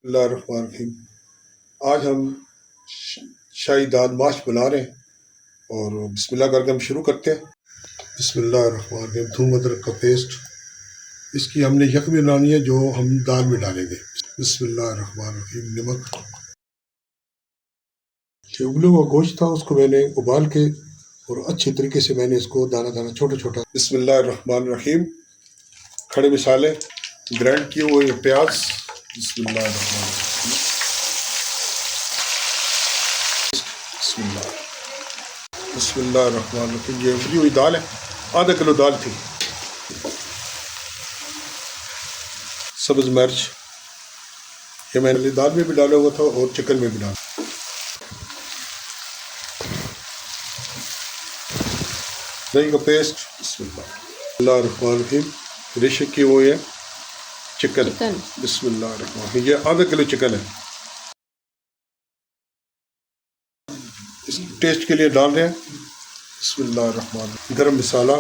اللہ الرحمن الرحیم۔ آج ہم شاہی دال ماش بنا رہے ہیں اور بسم اللہ کر کے ہم شروع کرتے ہیں۔ بسم اللہ الرحمن الرحیم۔ تھوم ادرک کا پیسٹ، اس کی ہم نے یخنی بنانی ہے جو ہم دال میں ڈالیں گے۔ بسم اللہ الرحمن الرحیم۔ نمک، جو ابلا ہوا گوشت تھا اس کو میں نے ابال کے اور اچھی طریقے سے میں نے اس کو دانا دانا چھوٹا چھوٹا۔ بسم اللہ الرحمن الرحیم۔ کھڑے مسالے، گرائنڈ کیے ہوئے پیاز۔ بسم اللہ الرحمن الرحیم۔ بسم اللہ بسم اللہ الرحمن الرحیم۔ یہ ابلی ہوئی دال ہے، آدھا کلو دال تھی۔ سبز مرچ، یہ میں نے دال میں بھی ڈالا ہوا تھا اور چکن میں بھی ڈالا۔ دہی کا پیسٹ۔ بسم اللہ الرحمن الرحیم۔ ریشے کیے ہوئے ہیں چکن۔ بسم اللہ الرحمن الرحیم۔ یہ آدھا کلو چکن ہے، اس ٹیسٹ کے لیے ڈال رہے ہیں۔ بسم اللہ الرحمن الرحیم۔ گرم مسالہ۔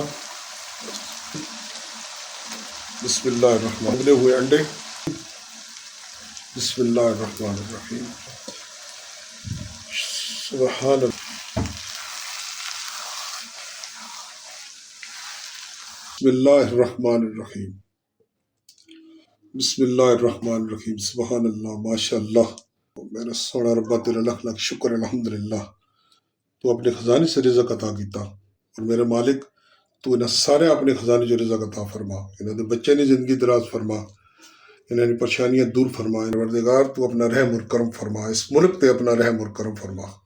بسم اللہ الرحمن الرحیم۔ ابلے ہوئے انڈے۔ بسم اللہ الرحمن الرحیم۔ سبحان اللہ۔ بسم اللہ الرحمن الرحیم۔ بسم اللہ الرحمن الرحیم۔ سبحان اللہ، ماشاء اللہ۔ میرا سونا ربا تیرا لکھ لکھ شکر الحمدللہ، تو اپنے خزانے سے رزق عطا کیتا، اور میرے مالک تو انہیں سارے اپنے خزانے جو رزق عطا فرما، انہیں دے بچے نے زندگی دراز فرما، انہیں پریشانیاں دور فرما۔ پروردگار تو اپنا رحم اور کرم فرما، اس ملک پہ اپنا رحم اور کرم فرما۔